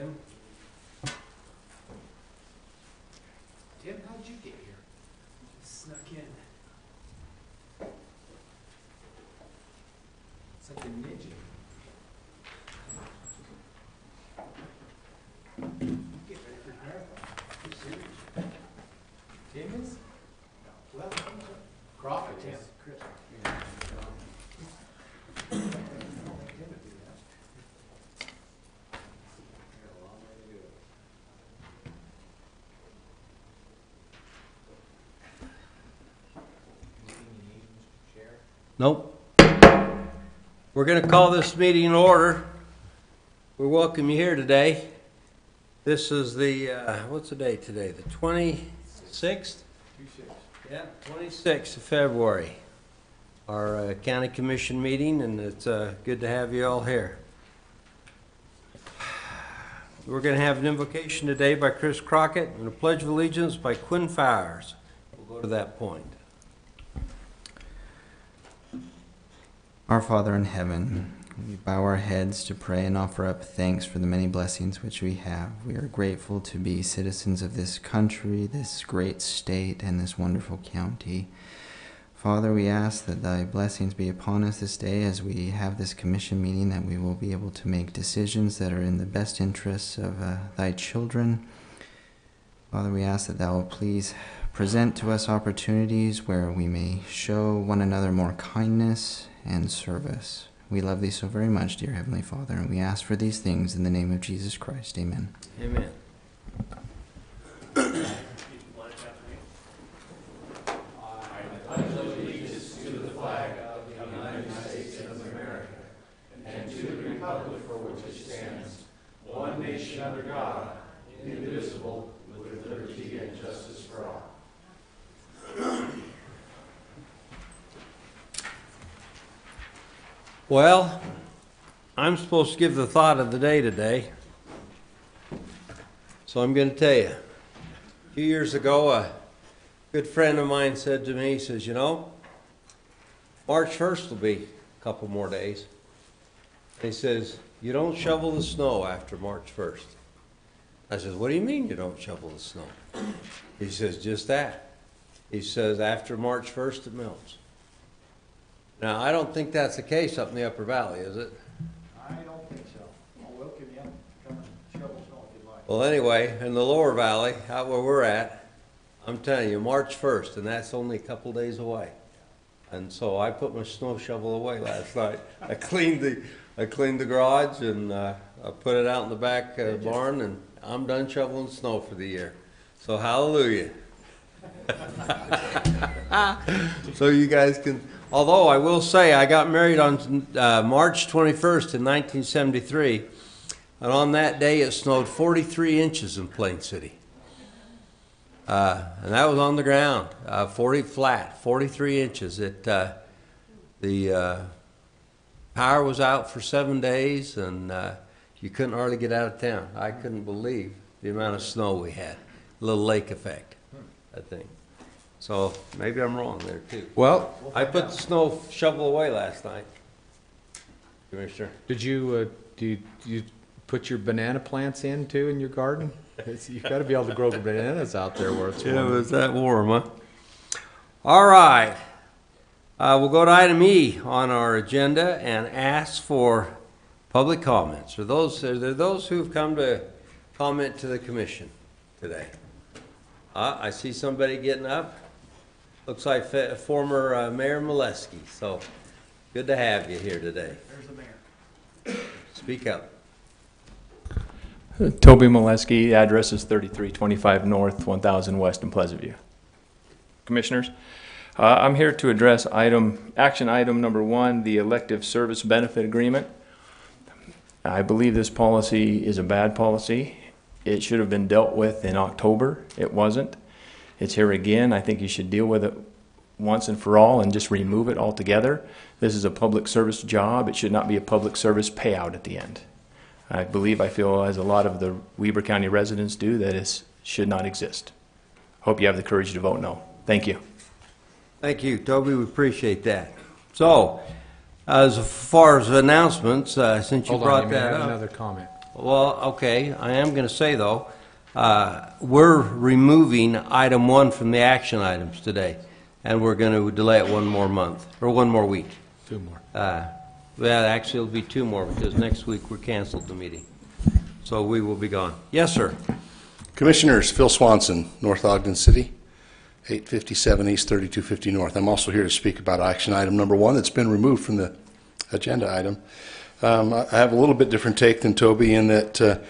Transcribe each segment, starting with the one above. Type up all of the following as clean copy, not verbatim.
Tim. Tim, how'd you get here? Just snuck in. It's like a ninja. Get ready for the marathon. You serious? Tim is? No. Well, Crawford is. Chris. Nope. We're going to call this meeting in order. We welcome you here today. This is the, what's the date today? The 26th? Yeah, 26th of February. Our county commission meeting, and it's good to have you all here. We're going to have an invocation today by Chris Crockett and a pledge of allegiance by Quinn Fowers. We'll go to that point. Our Father in heaven, we bow our heads to pray and offer up thanks for the many blessings which we have. We are grateful to be citizens of this country, this great state, and this wonderful county. Father, we ask that thy blessings be upon us this day as we have this commission meeting, that we will be able to make decisions that are in the best interests of thy children. Father, we ask that thou will please present to us opportunities where we may show one another more kindness and service. We love thee so very much, dear Heavenly Father, and we ask for these things in the name of Jesus Christ. Amen. Amen. Under God, indivisible, with liberty and justice for all. Well, I'm supposed to give the thought of the day today, so I'm going to tell you. A few years ago, a good friend of mine said to me, he says, you know, March 1st will be a couple more days. He says, you don't shovel the snow after March 1st. I says, what do you mean you don't shovel the snow? He says, just that. He says, after March 1st, it melts. Now, I don't think that's the case up in the Upper Valley, is it? I don't think so. I'll welcome you. Come and shovel snow if you like. Well, anyway, in the Lower Valley, out where we're at, I'm telling you, March 1st, and that's only a couple days away. And so I put my snow shovel away last night. I cleaned the garage, and I put it out in the back barn, and I'm done shoveling snow for the year. So hallelujah. So you guys can, although I will say I got married on March 21st in 1973, and on that day it snowed 43 inches in Plain City. And that was on the ground, 43 inches. The power was out for 7 days, and you couldn't hardly get out of town. I couldn't believe the amount of snow we had. A little lake effect, I think. So maybe I'm wrong there too. Well, I put the snow shovel away last night, Commissioner. did you do you put your banana plants in too in your garden? You've got to be able to grow the bananas out there where it's warm. Yeah, it was that warm, huh? All right. We'll go to item E on our agenda and ask for public comments. Are there those who've come to comment to the commission today? I see somebody getting up. Looks like former Mayor Molesky. So good to have you here today. There's the mayor. Speak up. Toby Molesky, address is 3325 North, 1000 West in Pleasant View. Commissioners, I'm here to address action item number 1, the elective service benefit agreement. I believe this policy is a bad policy. It should have been dealt with in October. It wasn't. It's here again. I think you should deal with it once and for all and just remove it altogether. This is a public service job. It should not be a public service payout at the end. I feel, as a lot of the Weber County residents do, that it should not exist. Hope you have the courage to vote no. Thank you. Thank you, Toby. We appreciate that. So, as far as announcements, since you brought that I have up. another comment. Well, okay, I am going to say, though, we're removing item 1 from the action items today, and we're going to delay it one more month, or one more week. 2 more. Well, actually, it'll be 2 more, because next week we're canceled the meeting. So we will be gone. Yes, sir. Commissioners, Phil Swanson, North Ogden City, 857 East, 3250 North. I'm also here to speak about action item number 1 that's been removed from the agenda item. I have a little bit different take than Toby in that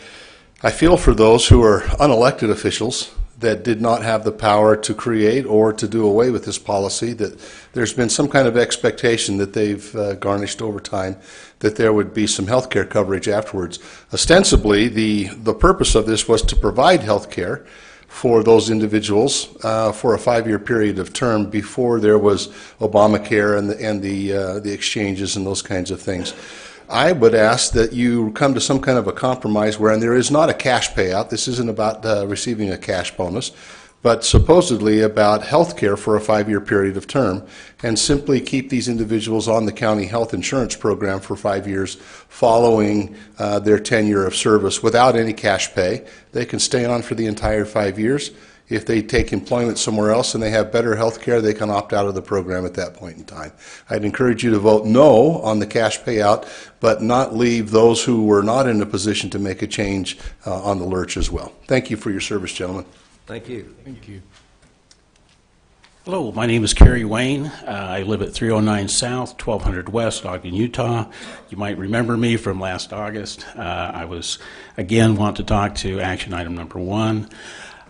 I feel for those who are unelected officials that did not have the power to create or to do away with this policy, that there's been some kind of expectation that they've garnished over time that there would be some health care coverage afterwards. Ostensibly, the purpose of this was to provide health care for those individuals for a 5-year period of term before there was Obamacare and the exchanges and those kinds of things. I would ask that you come to some kind of a compromise wherein there is not a cash payout. This isn't about receiving a cash bonus, but supposedly about health care for a 5-year period of term, and simply keep these individuals on the county health insurance program for 5 years following their tenure of service without any cash pay. They can stay on for the entire 5 years. If they take employment somewhere else and they have better health care, they can opt out of the program at that point in time. I'd encourage you to vote no on the cash payout, but not leave those who were not in a position to make a change on the lurch as well. Thank you for your service, gentlemen. Thank you. Thank you. Hello, my name is Kerry Wayne. I live at 309 South, 1200 West, Ogden, Utah. You might remember me from last August. I want to talk to action item number 1.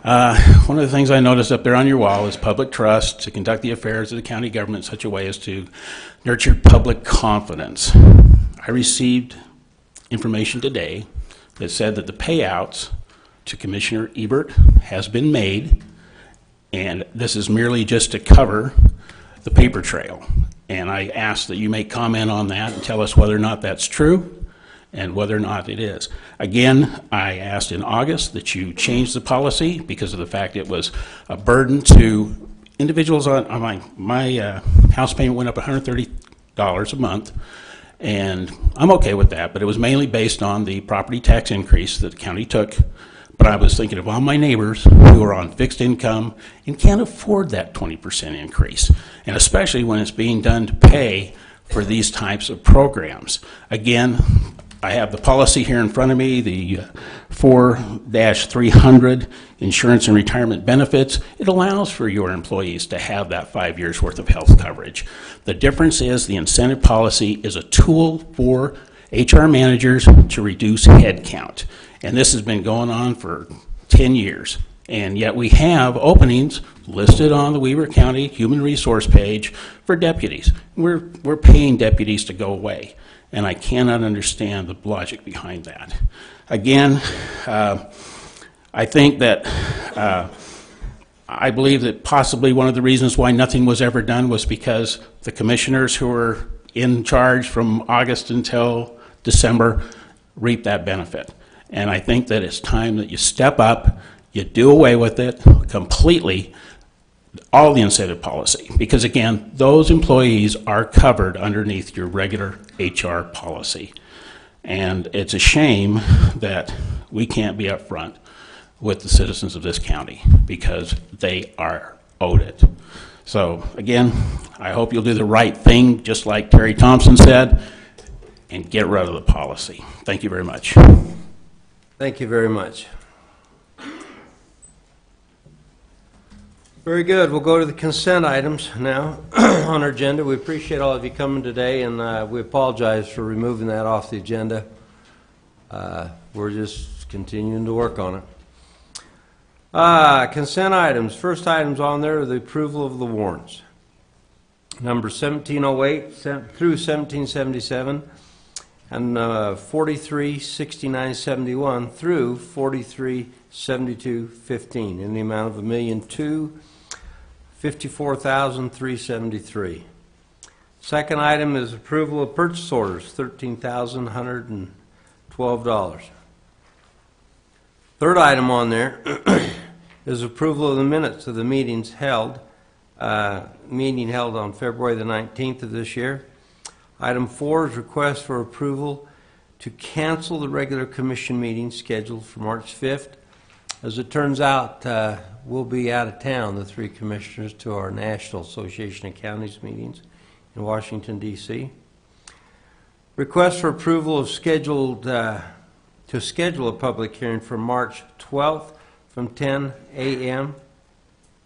One of the things I noticed up there on your wall is public trust to conduct the affairs of the county government in such a way as to nurture public confidence. I received information today that said that the payouts to Commissioner Ebert has been made, and this is merely just to cover the paper trail. And I ask that you make comment on that and tell us whether or not that's true and whether or not it is. Again, I asked in August that you change the policy because of the fact it was a burden to individuals on my house payment went up $130 a month, and I'm okay with that, but it was mainly based on the property tax increase that the county took. But I was thinking of all my neighbors who are on fixed income and can't afford that 20% increase, and especially when it's being done to pay for these types of programs. Again, I have the policy here in front of me, the 4-300 insurance and retirement benefits. It allows for your employees to have that 5 years worth of health coverage. The difference is the incentive policy is a tool for HR managers to reduce headcount. And this has been going on for 10 years. And yet we have openings listed on the Weber County Human Resource page for deputies. We're paying deputies to go away. And I cannot understand the logic behind that. Again, I think that I believe that possibly one of the reasons why nothing was ever done was because the commissioners who were in charge from August until December reaped that benefit. And I think that it's time that you step up, you do away with it completely, all the incentive policy, because again, those employees are covered underneath your regular HR policy. And it's a shame that we can't be upfront with the citizens of this county because they are owed it. So again, I hope you'll do the right thing, just like Terry Thompson said, and get rid of the policy. Thank you very much. Thank you very much. Very good. We'll go to the consent items now on our agenda. We appreciate all of you coming today, and we apologize for removing that off the agenda. We're just continuing to work on it. Consent items. First items on there are the approval of the warrants. Number 1708 through 1777, and 436971 through 437215 in the amount of $1,254,373. Second item is approval of purchase orders, $13,112. Third item on there is approval of the minutes of the meetings held, meeting held on February the 19th of this year. Item 4 is request for approval to cancel the regular commission meeting scheduled for March 5th. As it turns out, we'll be out of town, the three commissioners, to our National Association of Counties meetings in Washington, D.C. Request for approval of to schedule a public hearing for March 12th from 10 a.m.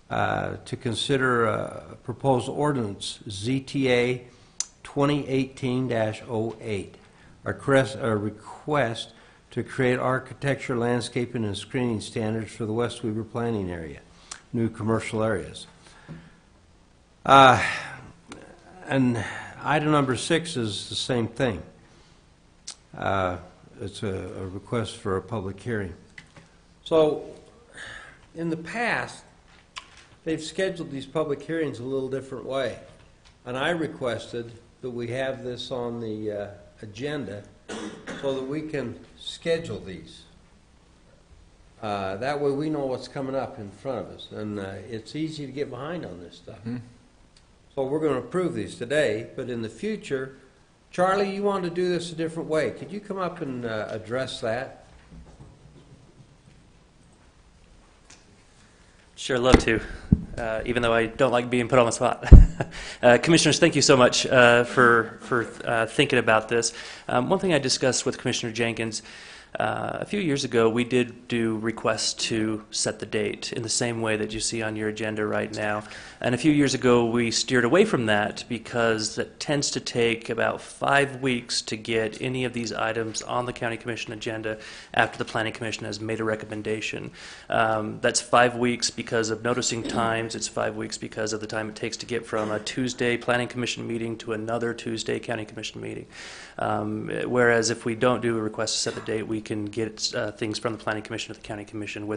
To consider proposed ordinance ZTA 2018-08, a request to create architecture, landscaping, and screening standards for the West Weber planning area, new commercial areas. And item number 6 is the same thing. It's a request for a public hearing. So, in the past, they've scheduled these public hearings a little different way. And I requested that we have this on the agenda so that we can schedule these. That way we know what's coming up in front of us. And it's easy to get behind on this stuff. So we're going to approve these today, but in the future, Charlie, you want to do this a different way. Could you come up and address that? Sure, love to, even though I don't like being put on the spot. Commissioners, thank you so much for thinking about this. One thing I discussed with Commissioner Jenkins, a few years ago, we did do requests to set the date in the same way that you see on your agenda right now. And a few years ago, we steered away from that because it tends to take about 5 weeks to get any of these items on the County Commission agenda after the Planning Commission has made a recommendation. That's 5 weeks because of noticing times. It's 5 weeks because of the time it takes to get from a Tuesday Planning Commission meeting to another Tuesday County Commission meeting. Whereas if we don't do a request to set the date, we can get things from the Planning Commission to the County Commission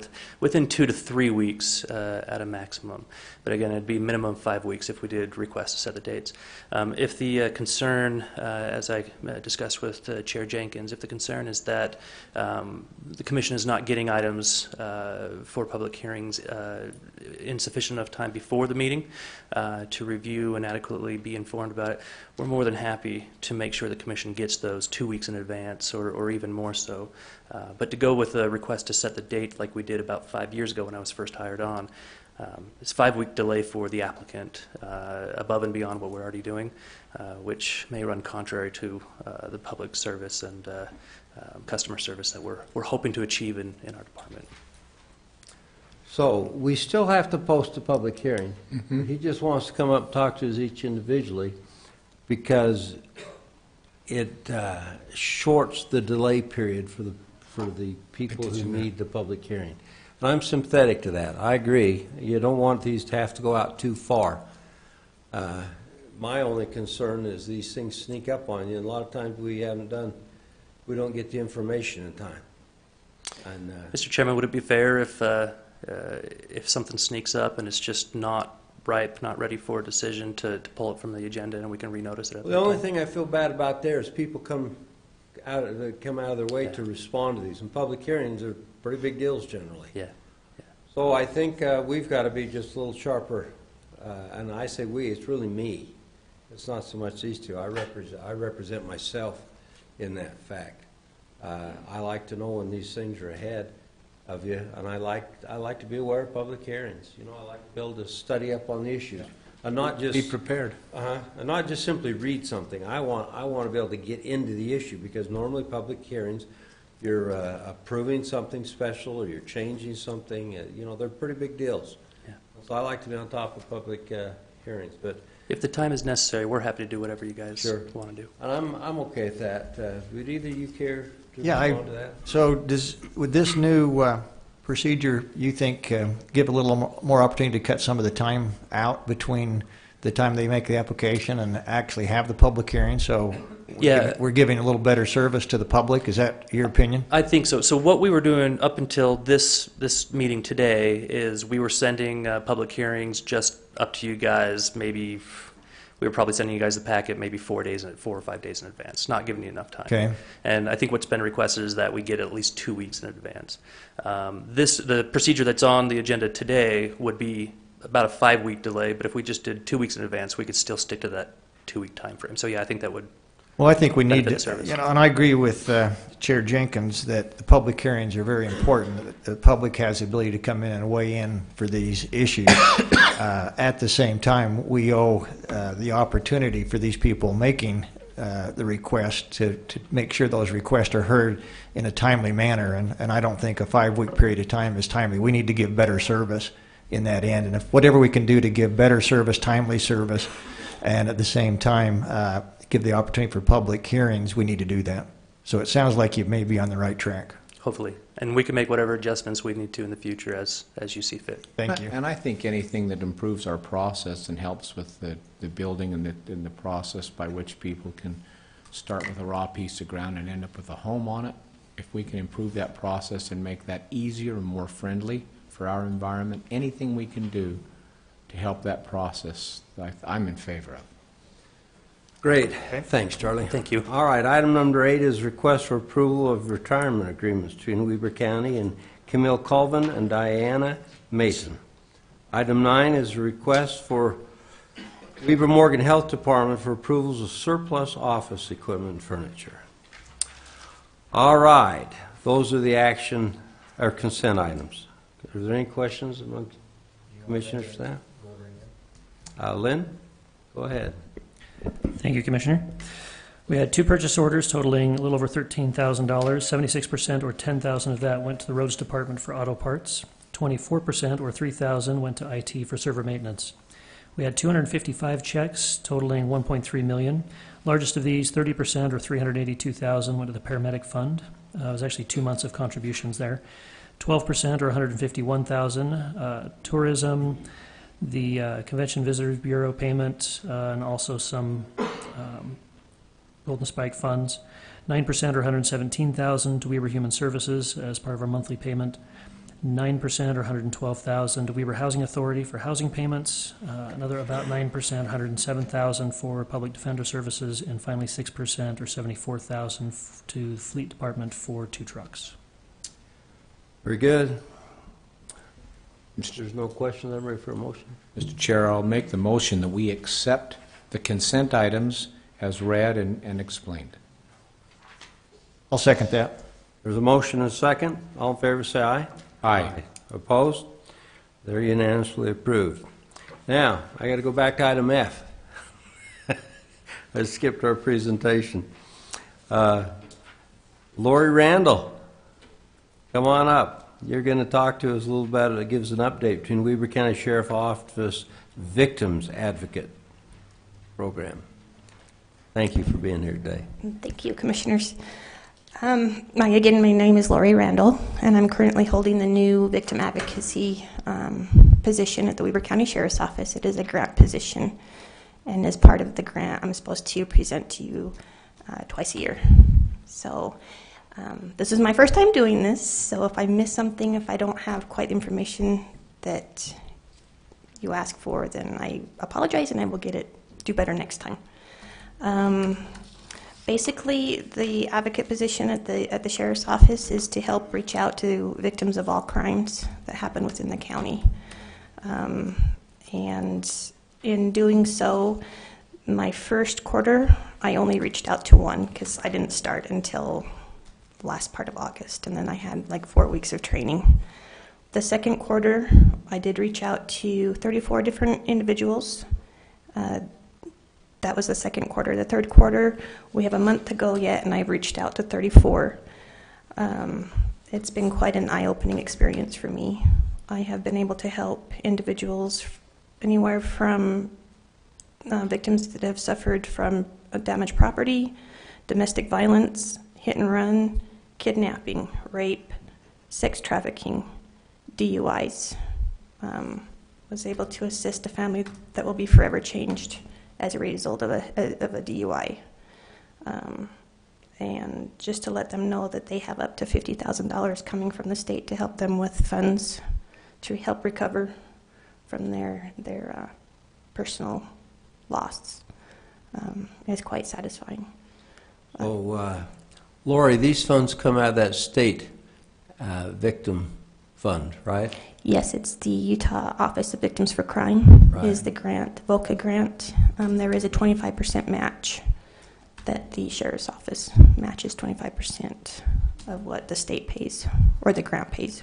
within 2 to 3 weeks at a maximum. But again, it'd be minimum 5 weeks if we did request to set the dates. If the concern, as I discussed with Chair Jenkins, if the concern is that the Commission is not getting items for public hearings in sufficient enough time before the meeting to review and adequately be informed about it, we're more than happy to make sure the Commission gets those 2 weeks in advance or even more so. But to go with a request to set the date like we did about 5 years ago when I was first hired on, it's a 5-week delay for the applicant above and beyond what we're already doing, which may run contrary to the public service and customer service that we're hoping to achieve in our department. So we still have to post a public hearing. He just wants to come up and talk to us each individually because it shorts the delay period for the people who need the public hearing. And I'm sympathetic to that. I agree. You don't want these to have to go out too far. My only concern is these things sneak up on you, and a lot of times we don't get the information in time. And, Mr. Chairman, would it be fair if something sneaks up and it's just not ripe, not ready for a decision, to pull it from the agenda and we can renotice it? The only thing I feel bad about there is people come out of their way to respond to these, and public hearings are pretty big deals generally. Yeah. So I think we've got to be just a little sharper, and I say we, it's really me. It's not so much these two. I represent myself in that fact. I like to know when these things are ahead of you, and I like to be aware of public hearings. You know, I like to be able to study up on the issues, and not just Be prepared. and not just simply read something. I want to be able to get into the issue, because normally public hearings, you're approving something special or you're changing something. You know, they're pretty big deals. Yeah. So I like to be on top of public hearings, but. If the time is necessary, we're happy to do whatever you guys want to do. And I'm okay with that. Would either you care to Yeah, respond to that? So would this new procedure, you think, give a little more opportunity to cut some of the time out between the time they make the application and actually have the public hearing? So we're giving a little better service to the public. Is that your opinion? I think so. So what we were doing up until this meeting today is we were sending public hearings just up to you guys. Maybe we were probably sending you guys the packet maybe 4 or 5 days in advance, not giving you enough time. Okay. And I think what's been requested is that we get at least 2 weeks in advance. The procedure that's on the agenda today would be about a 5-week delay, but if we just did 2 weeks in advance, we could still stick to that 2-week time frame. So yeah, I think that would Well, I think we need benefit to, service. and I agree with Chair Jenkins that the public hearings are very important. That the public has the ability to come in and weigh in for these issues. At the same time, we owe the opportunity for these people making the request to make sure those requests are heard in a timely manner. And I don't think a 5-week period of time is timely. We need to give better service in that end. And if whatever we can do to give better service, timely service, and at the same time give the opportunity for public hearings, we need to do that. So it sounds like you may be on the right track. Hopefully. And we can make whatever adjustments we need to in the future as you see fit. Thank you. And I think anything that improves our process and helps with the building and the process by which people can start with a raw piece of ground and end up with a home on it, if we can improve that process and make that easier and more friendly for our environment, anything we can do to help that process, I'm in favor of. Great. Thanks, Charlie. Thank you. All right, item number 8 is request for approval of retirement agreements between Weber County and Camille Colvin and Diana Mason. Item 9 is a request for Weber Morgan Health Department for approvals of surplus office equipment and furniture. All right, those are the action or consent items. Are there any questions among commissioners for that? Lynn, go ahead. Thank you, Commissioner. We had 2 purchase orders totaling a little over $13,000. 76% or $10,000 of that went to the Roads Department for auto parts. 24% or $3,000 went to IT for server maintenance. We had 255 checks totaling $1.3 million. Largest of these, 30% or $382,000 went to the paramedic fund. It was actually 2 months of contributions there. 12% or $151,000 tourism, the Convention Visitors Bureau payment, and also some Golden Spike funds. 9% or $117,000 to Weber Human Services as part of our monthly payment. 9% or $112,000 to Weber Housing Authority for housing payments. Another about 9%, $107,000 for Public Defender Services, and finally 6% or $74,000 to Fleet Department for 2 trucks. Very good. There's no questions. I'm ready for a motion. Mr. Chair, I'll make the motion that we accept the consent items as read and explained. I'll second that. There's a motion and a second. All in favor, say aye. Aye. Opposed? They're unanimously approved. Now, I got to go back to item F. I skipped our presentation. Lori Randall, come on up. You're going to talk to us a little bit. It gives an update between Weber County Sheriff Office Victims Advocate Program. Thank you for being here today. Thank you, Commissioners. My name is Lori Randall, and I'm currently holding the new victim advocacy position at the Weber County Sheriff's Office. It is a grant position, and as part of the grant, I'm supposed to present to you twice a year. So this is my first time doing this, so if I miss something, if I don't have quite the information that you ask for, then I apologize and I will do better next time. Basically, the advocate position at the Sheriff's Office is to help reach out to victims of all crimes that happen within the county. And in doing so, my first quarter, I only reached out to one because I didn't start until the last part of August, and then I had like 4 weeks of training. The second quarter, I did reach out to 34 different individuals. That was the second quarter. The third quarter, we have a month to go yet, and I've reached out to 34. It's been quite an eye-opening experience for me. I have been able to help individuals anywhere from victims that have suffered from damaged property, domestic violence, hit and run, kidnapping, rape, sex trafficking, DUIs. Was able to assist a family that will be forever changed as a result of a DUI. And just to let them know that they have up to $50,000 coming from the state to help them with funds to help recover from their personal loss is quite satisfying. Oh, Lori, these funds come out of that state victim fund, right? Yes, it's the Utah Office of Victims for Crime, Right. is the grant, VOCA grant. There is a 25% match that the sheriff's office matches 25% of what the state pays or the grant pays.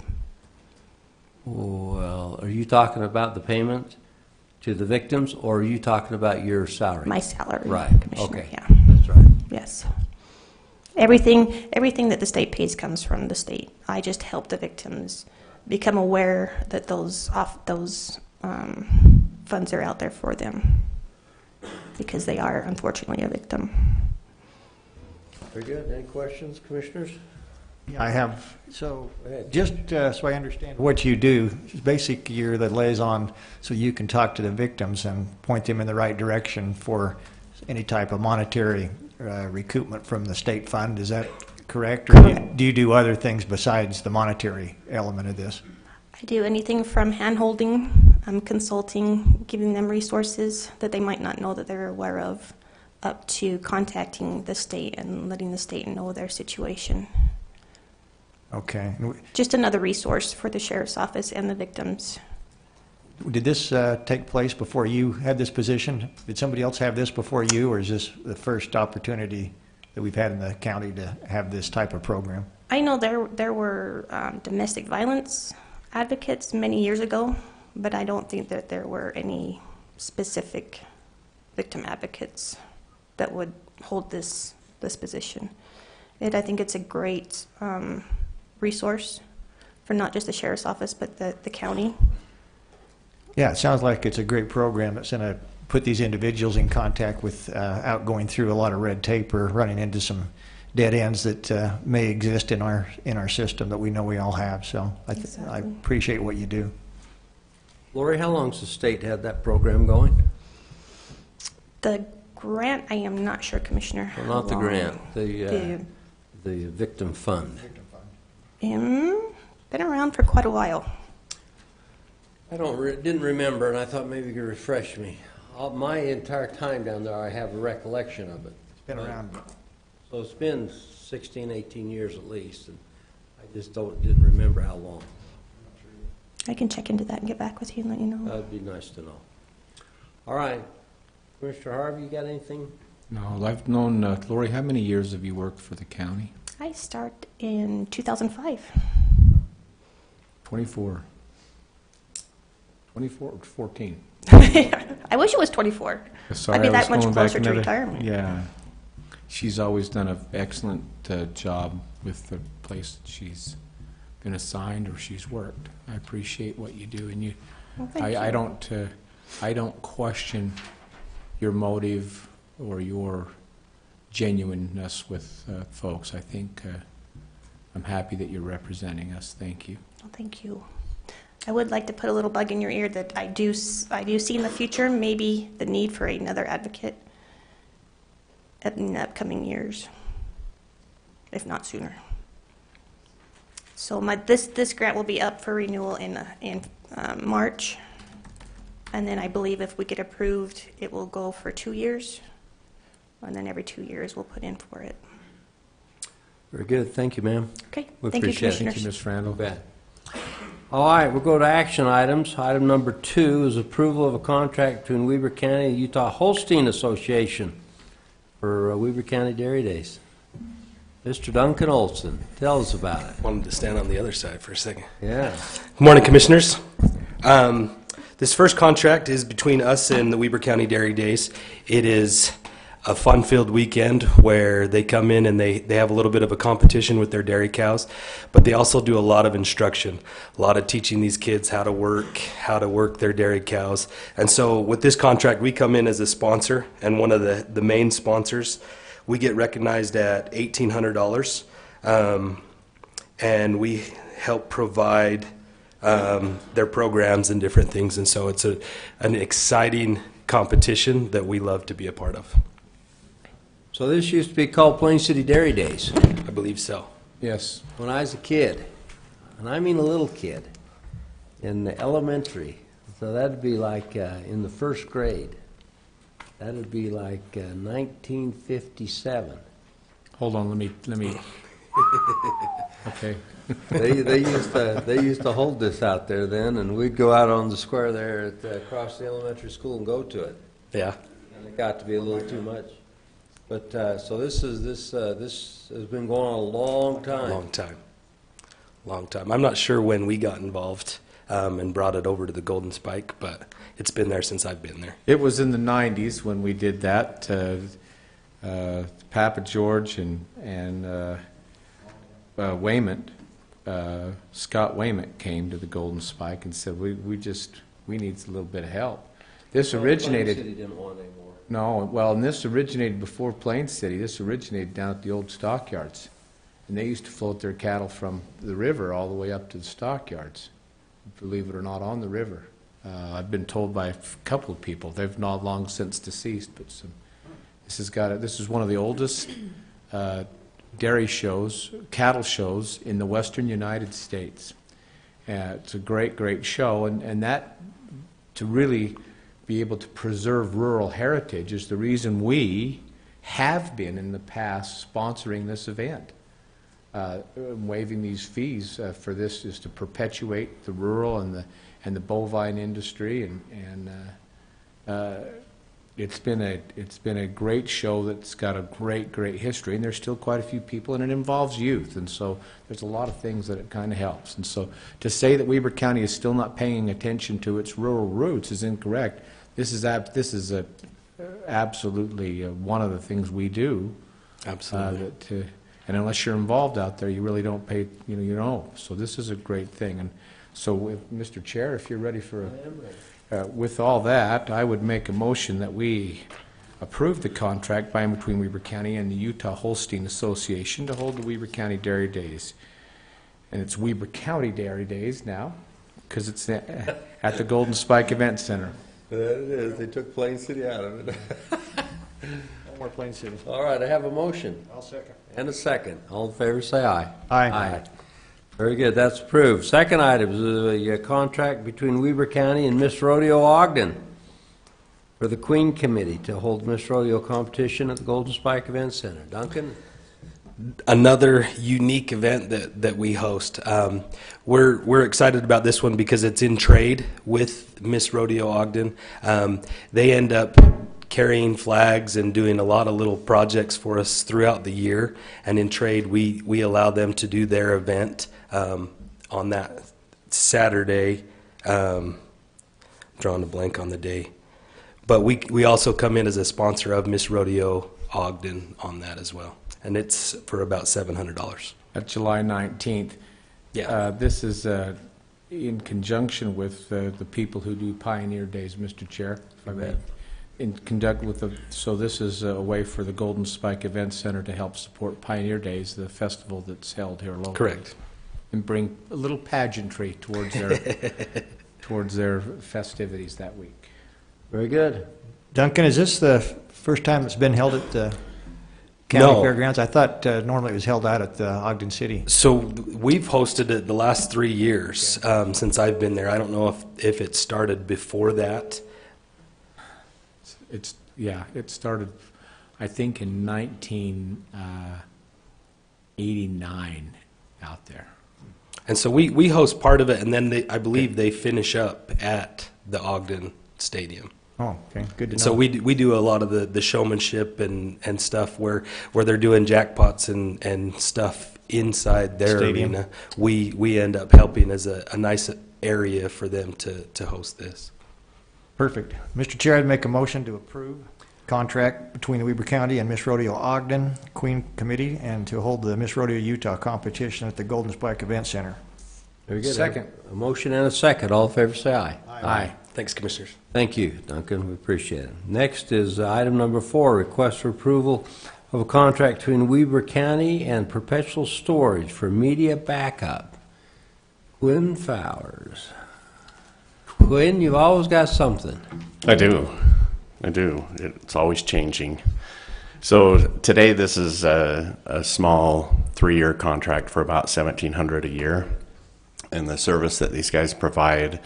Well, are you talking about the payment to the victims, or are you talking about your salary? My salary, Right, Commissioner, okay. yeah. That's right. Yes. Everything that the state pays comes from the state. I just help the victims become aware that those funds are out there for them, because they are unfortunately a victim. Very good. Any questions, commissioners? Yeah, I have. So Go ahead. just so I understand what you do, basically you're the liaison so you can talk to the victims and point them in the right direction for any type of monetary recoupment from the state fund. Is that correct? Or do you do other things besides the monetary element of this? I do anything from hand-holding, consulting, giving them resources that they might not know that they're aware of, up to contacting the state and letting the state know their situation. Okay. Just another resource for the sheriff's office and the victims. Did this take place before you had this position? Did somebody else have this before you, or is this the first opportunity that we've had in the county to have this type of program? I know there were domestic violence advocates many years ago, but I don't think that there were any specific victim advocates that would hold this position. I think it's a great resource for not just the sheriff's office, but the county. Yeah, it sounds like it's a great program that's going to put these individuals in contact without going through a lot of red tape or running into some dead ends that may exist in our system that we know we all have. So I appreciate what you do. Lori, how long's the state had that program going? The grant, I am not sure, Commissioner. Well, not the how grant, long. the victim fund. Been around for quite a while. I didn't remember, and I thought maybe you could refresh me. My entire time down there, I have a recollection of it. It's been around. So it's been 16, 18 years at least, and I just didn't remember how long. I can check into that and get back with you and let you know. That'd be nice to know. All right. Commissioner Harvey, you got anything? No, I've known, Lori, how many years have you worked for the county? I start in 2005. 24. 24 or 14? I wish it was 24. Sorry, I'd be I that was much going closer back to another- retirement. Yeah. She's always done an excellent job with the place that she's been assigned or she's worked. I appreciate what you do, and you. Well, thank you. I don't question your motive or your genuineness with folks. I think I'm happy that you're representing us. Thank you. Well, thank you. I would like to put a little bug in your ear that I do see in the future maybe the need for another advocate in the upcoming years, if not sooner. So this grant will be up for renewal in March, and then I believe if we get approved, it will go for 2 years, and then every 2 years we'll put in for it. Very good. Thank you, ma'am. Okay, We thank you, appreciate it. Commissioners. Thank you, Ms. Randall. Bet. All right, we'll go to action items. Item number 2 is approval of a contract between Weber County and Utah Holstein Association for Weber County Dairy Days. Mr. Duncan Olson, tell us about it. Wanted to stand on the other side for a second. Yeah. Good morning, Commissioners. This first contract is between us and the Weber County Dairy Days. It is a fun-filled weekend where they come in and they have a little bit of a competition with their dairy cows, but they also do a lot of instruction, a lot of teaching these kids how to work their dairy cows. And so with this contract, we come in as a sponsor and one of the main sponsors. We get recognized at $1,800, and we help provide their programs and different things. And so it's an exciting competition that we love to be a part of. So this used to be called Plain City Dairy Days. I believe so. Yes. When I was a kid, and I mean a little kid, in the elementary, so that'd be like in the first grade. That'd be like 1957. Hold on, let me. Okay. They used to hold this out there then, and we'd go out on the square there across the elementary school and go to it. Yeah. And it got to be a little too much. But, so this has been going on a long time. Long time. I'm not sure when we got involved and brought it over to the Golden Spike, but it's been there since I've been there. It was in the 90s when we did that. Papa George and Wayment, Scott Wayment came to the Golden Spike and said, we need a little bit of help. This originated... Plain City didn't want any more. No, well, and this originated before Plain City. This originated down at the old stockyards. And they used to float their cattle from the river all the way up to the stockyards, believe it or not, on the river. I've been told by a couple of people. They've not long since deceased, but this is one of the oldest dairy shows, cattle shows in the western United States. It's a great, great show, and that, to really be able to preserve rural heritage, is the reason we have been in the past sponsoring this event. Waiving these fees for this is to perpetuate the rural and the bovine industry, and it's been a great show that's got a great history, and there's still quite a few people, and it involves youth, and so there's a lot of things that it kind of helps. And so to say that Weber County is still not paying attention to its rural roots is incorrect. This is absolutely one of the things we do. Absolutely. And unless you're involved out there, you really don't pay, you know. So this is a great thing. And so, Mr. Chair, if you're ready for with all that, I would make a motion that we approve the contract by and between Weber County and the Utah Holstein Association to hold the Weber County Dairy Days. And it's Weber County Dairy Days now, because it's at the Golden Spike Event Center. That it is. They took Plain City out of it. No more Plain City. All right, I have a motion. I'll second. And a second. All in favor, say aye. Aye. Very good, that's approved. Second item is a contract between Weber County and Miss Rodeo Ogden for the Queen Committee to hold Miss Rodeo competition at the Golden Spike Event Center. Duncan? Another unique event that we host. We're excited about this one because it's in trade with Miss Rodeo Ogden. They end up carrying flags and doing a lot of little projects for us throughout the year. And in trade, we allow them to do their event on that Saturday. Drawing a blank on the day. But we also come in as a sponsor of Miss Rodeo Ogden on that as well. And it's for about $700. At July 19th. Yeah. This is in conjunction with the people who do Pioneer Days, Mr. Chair. If I may. So this is a way for the Golden Spike Event Center to help support Pioneer Days, the festival that's held here locally. Correct. And bring a little pageantry towards their festivities that week. Very good. Duncan, is this the first time it's been held at the county No. fairgrounds? I thought normally it was held out at Ogden City. So we've hosted it the last 3 years since I've been there. I don't know if it started before that. It started, I think, in 1989 out there. And so we host part of it, and then I believe they finish up at the Ogden Stadium. Oh, okay, good to know. So we do a lot of the showmanship and stuff where they're doing jackpots and stuff inside their Stadium. arena. We end up helping as a nice area for them to host this. Perfect. Mr. Chair, I'd make a motion to approve contract between the Weber County and Miss Rodeo Ogden Queen Committee and to hold the Miss Rodeo Utah competition at the Golden Spike Event Center. Very good. Second. A motion and a second. All in favor, say aye. Aye. Thanks, Commissioners. Thank you, Duncan. We appreciate it. Next is item number 4, request for approval of a contract between Weber County and Perpetual Storage for media backup. Quinn Fowers. Quinn, you've always got something. I do. It's always changing. So today this is a small 3-year contract for about $1,700 a year. And the service that these guys provide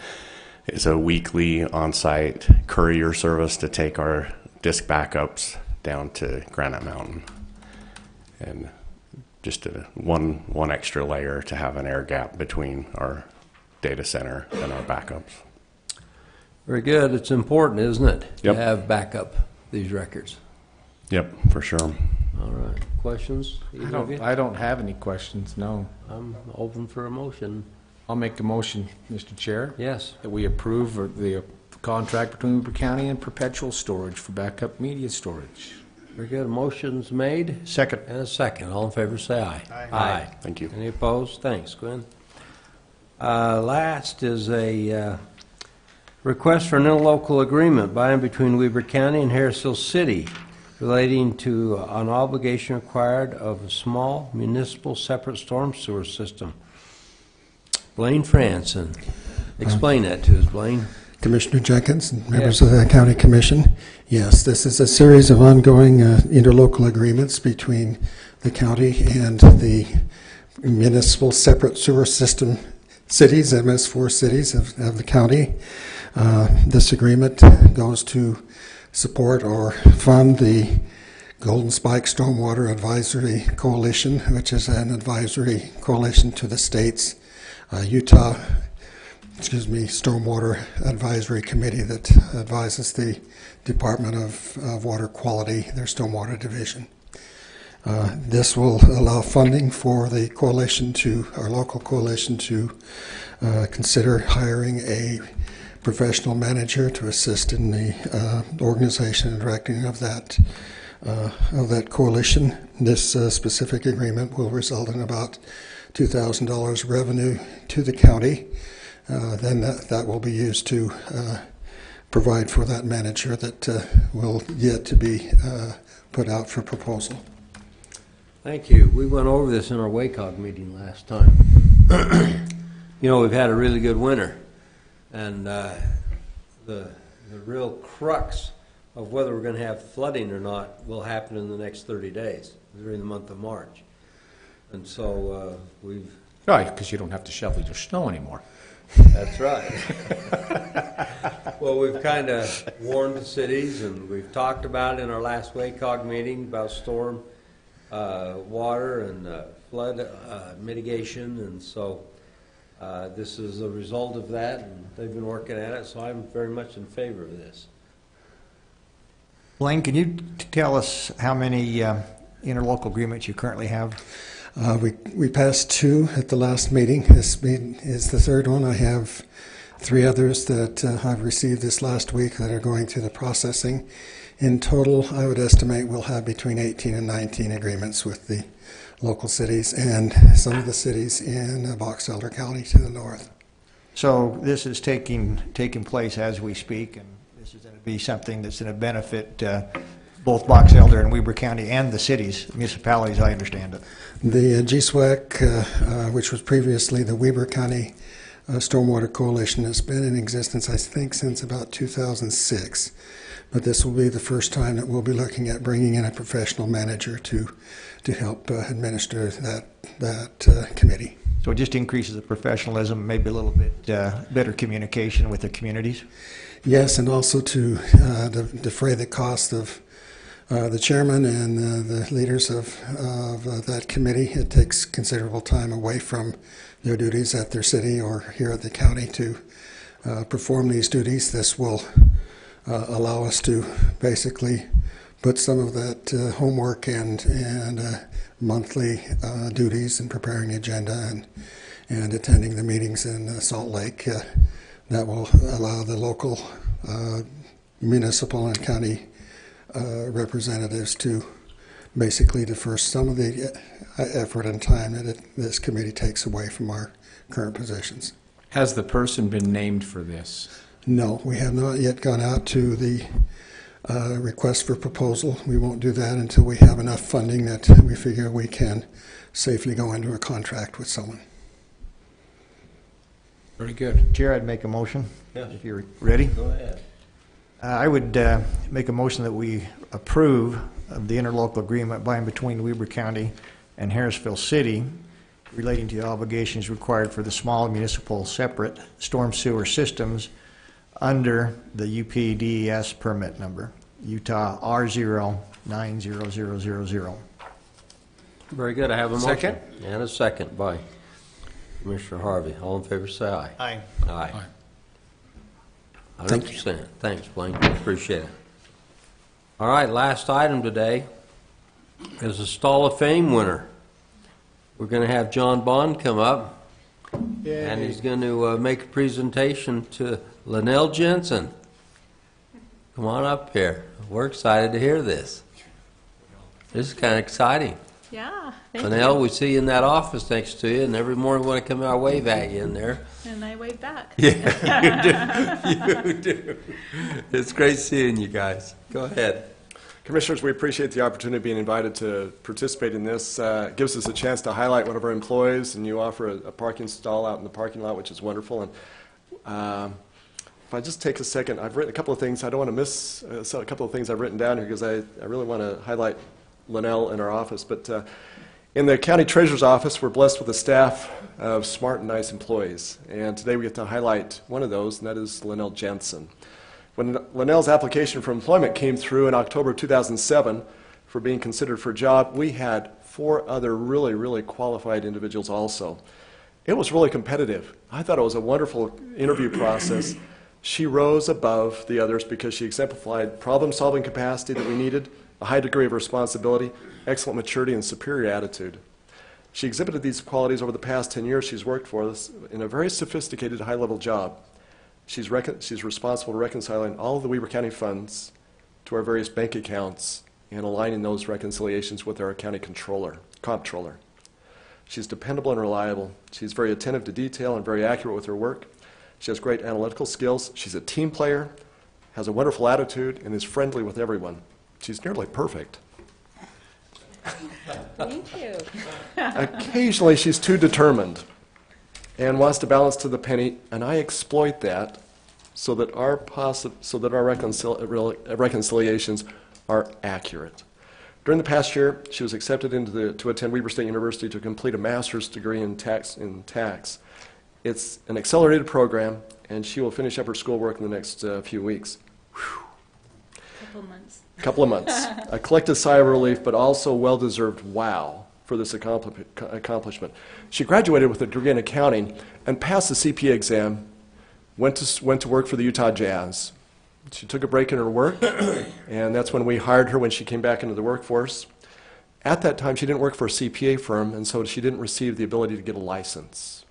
is a weekly on-site courier service to take our disk backups down to Granite Mountain. And just one extra layer to have an air gap between our data center and our backups. Very good. It's important, isn't it, Yep. to have backup these records? Yep, for sure. All right. Questions? Either of you? I don't have any questions, no. I'm open for a motion. I'll make a motion, Mr. Chair, Yes. that we approve the contract between Weber County and Perpetual Storage for backup media storage. Very good. Motion's made. Second. And a second. All in favor, say aye. Aye. Thank you. Any opposed? Thanks, Gwen. Last is a request for an interlocal agreement by and between Weber County and Harrisville City relating to an obligation required of a small municipal separate storm sewer system. Blaine Franson. Explain that to us, Blaine. Commissioner Jenkins and members of the County Commission. Yes, this is a series of ongoing interlocal agreements between the county and the municipal separate sewer system cities, MS4 cities of the county. This agreement goes to support or fund the Golden Spike Stormwater Advisory Coalition, which is an advisory coalition to the state's Utah Stormwater Advisory Committee that advises the Department of Water Quality, their stormwater division. This will allow funding for the coalition our local coalition to consider hiring a professional manager to assist in the organization and directing of that coalition. This specific agreement will result in about $2,000 revenue to the county. Then that will be used to provide for that manager that will yet to be put out for proposal. Thank you. We went over this in our WACOG meeting last time. You know, we've had a really good winter, and the real crux of whether we're going to have flooding or not will happen in the next 30 days, during the month of March. And so we've... Right, because you don't have to shovel your snow anymore. That's right. Well, we've kind of warned the cities, and we've talked about it in our last WACOG meeting about storm water and flood mitigation, and so this is a result of that, and they've been working at it, so I'm very much in favor of this. Blaine, can you tell us how many interlocal agreements you currently have? We passed 2 at the last meeting. This is the 3rd one. I have 3 others that I've received this last week that are going through the processing. In total, I would estimate we'll have between 18 and 19 agreements with the local cities and some of the cities in Box Elder County to the north. So this is taking place as we speak, and this is going to be something that's going to benefit both Box Elder and Weber County and the cities, municipalities, I understand it. The GSWAC, which was previously the Weber County Stormwater Coalition, has been in existence, I think, since about 2006. But this will be the first time that we'll be looking at bringing in a professional manager to help administer that committee. So it just increases the professionalism, maybe a little bit better communication with the communities? Yes, and also to defray the cost of the chairman and the leaders of that committee. It takes considerable time away from their duties at their city or here at the county to perform these duties. This will allow us to basically put some of that homework and monthly duties and preparing the agenda and attending the meetings in Salt Lake. That will allow the local municipal and county representatives to basically defer some of the effort and time that this committee takes away from our current positions. Has the person been named for this? No, we have not yet gone out to the request for proposal. We won't do that until we have enough funding that we figure we can safely go into a contract with someone. Very good. Chair, I'd make a motion, Yes. if you're ready. Go ahead. I would make a motion that we approve of the interlocal agreement by and between Weber County and Harrisville City relating to the obligations required for the small municipal separate storm sewer systems under the UPDES permit number, Utah R0900000. Very good. I have a motion. Second. And a second by Commissioner Harvey. All in favor, say aye. Aye. Aye. I understand. Thanks, Blaine. Appreciate it. All right, last item today is a Stall of Fame winner. We're going to have John Bond come up, and he's going to make a presentation to Linnell Jensen. Come on up here. We're excited to hear this. This is kind of exciting. Yeah, thank Linnell, you. we see you in that office next to you, and every morning we want to come out and wave at you in there. And I wave back. Yeah, you do. You do. It's great seeing you guys. Go ahead. Commissioners, we appreciate the opportunity of being invited to participate in this. It gives us a chance to highlight one of our employees, and you offer a parking stall out in the parking lot, which is wonderful. And if I just take a second, I've written a couple of things. I don't want to miss a couple of things I've written down here because I really want to highlight Linnell in our office. But in the county treasurer's office, we're blessed with a staff of smart and nice employees. And today we get to highlight one of those, and that is Linnell Jensen. When Linnell's application for employment came through in October 2007 for being considered for a job, we had 4 other really, really qualified individuals also. It was really competitive. I thought it was a wonderful interview process. She rose above the others because she exemplified problem-solving capacity that we needed, a high degree of responsibility, excellent maturity, and superior attitude. She exhibited these qualities over the past 10 years she's worked for us in a very sophisticated, high-level job. She's responsible for reconciling all of the Weber County funds to our various bank accounts and aligning those reconciliations with our county comptroller. She's dependable and reliable. She's very attentive to detail and very accurate with her work. She has great analytical skills. She's a team player, has a wonderful attitude, and is friendly with everyone. She's nearly perfect. Thank you. Occasionally, she's too determined and wants to balance to the penny, and I exploit that so that our reconciliations are accurate. During the past year, she was accepted to attend Weber State University to complete a master's degree in tax. It's an accelerated program, and she will finish up her schoolwork in the next few weeks. Couple of months. A collective sigh of relief, but also well-deserved wow for this accomplishment. She graduated with a degree in accounting and passed the CPA exam, went to work for the Utah Jazz. She took a break in her work, and that's when we hired her when she came back into the workforce. At that time, she didn't work for a CPA firm, and so she didn't receive the ability to get a license.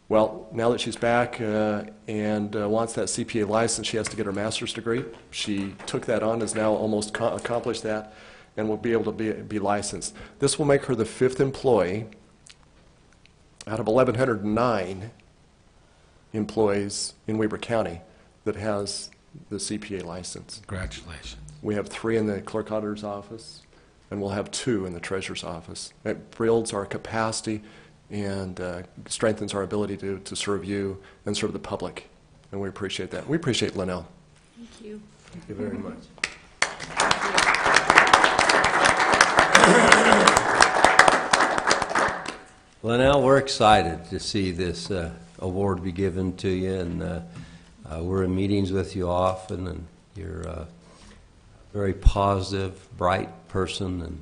Well, now that she's back and wants that CPA license, she has to get her master's degree. She took that on, has now almost accomplished that, and will be able to be licensed. This will make her the 5th employee out of 1,109 employees in Weber County that has the CPA license. Congratulations. We have 3 in the clerk auditor's office, and we'll have 2 in the treasurer's office. It builds our capacity and strengthens our ability to serve you and serve the public, and we appreciate that. We appreciate Linnell. Thank you. Thank you very much. Linnell, we're excited to see this award be given to you, and we're in meetings with you often, and you're a very positive, bright person, and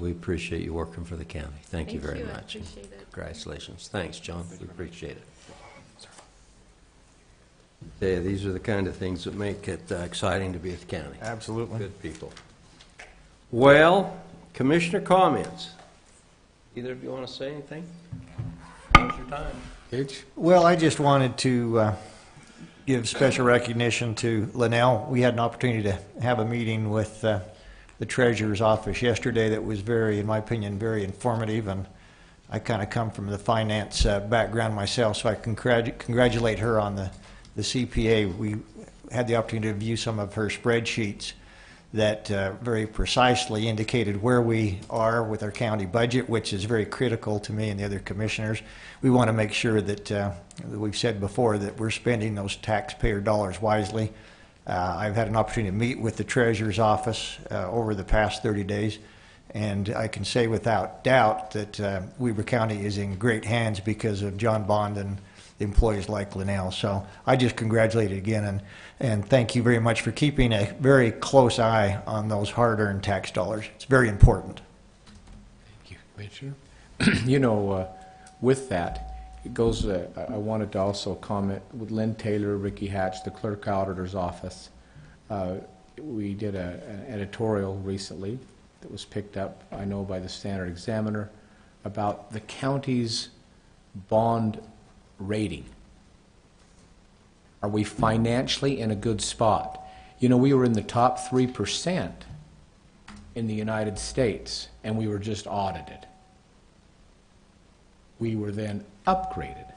we appreciate you working for the county. Thank you very much. I appreciate it. Congratulations. Thanks, John. We appreciate it. Yeah, these are the kind of things that make it exciting to be at the county. Absolutely. Good people. Well, commissioner comments. Either of you want to say anything? Now's your time. Well, I just wanted to give special recognition to Linnell. We had an opportunity to have a meeting with the treasurer's office yesterday that was very, in my opinion, very informative, and I kind of come from the finance background myself, so I congratulate her on the CPA. We had the opportunity to view some of her spreadsheets that very precisely indicated where we are with our county budget, which is very critical to me and the other commissioners. We want to make sure that we've said before that we're spending those taxpayer dollars wisely. I've had an opportunity to meet with the treasurer's office over the past 30 days, and I can say without doubt that Weber County is in great hands because of John Bond and employees like Linnell. So I just congratulate you again, and thank you very much for keeping a very close eye on those hard-earned tax dollars. It's very important. Thank you, Commissioner. You know, with that, it goes, I wanted to also comment with Lynn Taylor, Ricky Hatch, the clerk auditor's office. we did an editorial recently that was picked up, I know, by the Standard Examiner about the county's bond rating. Are we financially in a good spot? You know, we were in the top 3% in the United States, and we were just audited. We were then upgraded.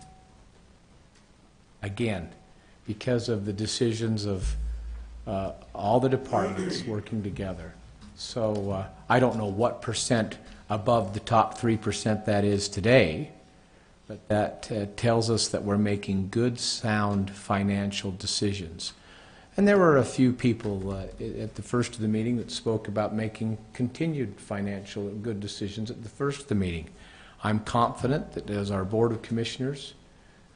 Again, because of the decisions of all the departments working together. So I don't know what percent above the top 3% that is today, but that tells us that we're making good, sound financial decisions. And there were a few people at the first of the meeting that spoke about making continued financial good decisions at the first of the meeting. I'm confident that as our Board of Commissioners,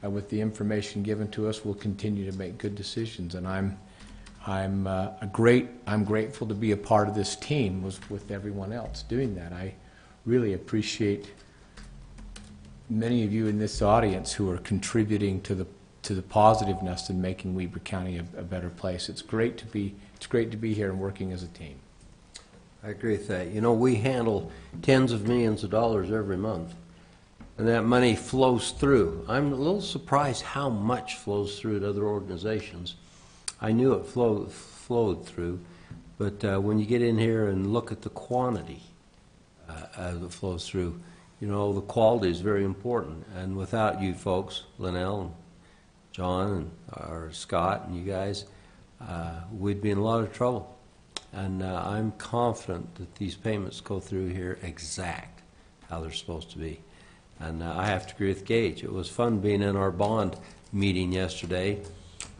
with the information given to us, we'll continue to make good decisions. And I'm grateful to be a part of this team with everyone else doing that. I really appreciate many of you in this audience who are contributing to the positiveness in making Weber County a better place. It's great to be here and working as a team. I agree with that. You know, we handle tens of millions of dollars every month, and that money flows through. I'm a little surprised how much flows through to other organizations. I knew it flowed through, but when you get in here and look at the quantity that flows through, you know, the quality is very important. And without you folks, Linnell and John and or Scott and you guys, we'd be in a lot of trouble. And I'm confident that these payments go through here exact how they're supposed to be. And I have to agree with Gage. It was fun being in our bond meeting yesterday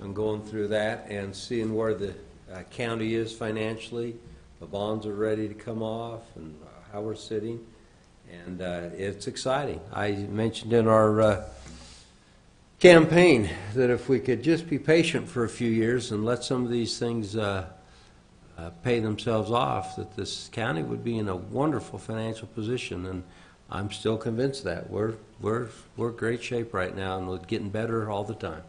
and going through that and seeing where the county is financially. The bonds are ready to come off and how we're sitting. And it's exciting. I mentioned in our campaign that if we could just be patient for a few years and let some of these things pay themselves off, that this county would be in a wonderful financial position. And I'm still convinced that we're great shape right now, and we're getting better all the time.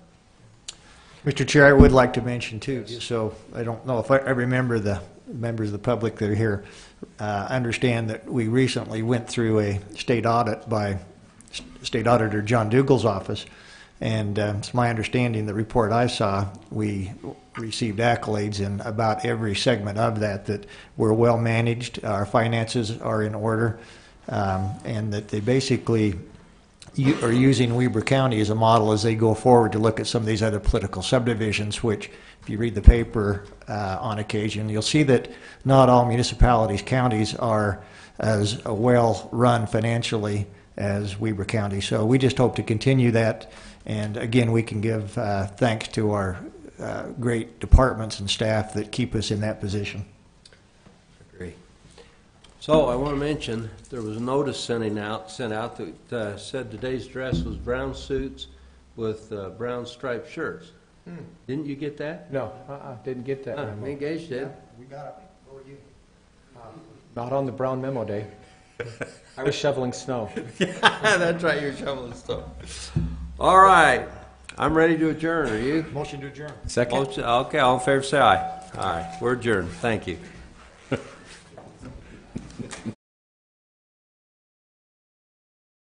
Mr. Chair, I would like to mention too, just so I don't know if I remember the members of the public that are here, understand that we recently went through a state audit by State Auditor John Dougal's office, and it's my understanding, the report I saw, we received accolades in about every segment of that we're well managed, our finances are in order, and that they basically are using Weber County as a model as they go forward to look at some of these other political subdivisions, which if you read the paper on occasion, you'll see that not all municipalities, counties are as well run financially as Weber County. So we just hope to continue that. And again, we can give thanks to our great departments and staff that keep us in that position. Agree. So I want to mention there was a notice sent out that said today's dress was brown suits with brown striped shirts. Didn't you get that? No, didn't get that. Me and Gage did. We got it. Where were you? Not on the brown memo day. I was shoveling snow. That's right, you're shoveling snow. All right, I'm ready to adjourn. Are you? Motion to adjourn. Second. Okay, all in favor say aye. All right, we're adjourned. Thank you.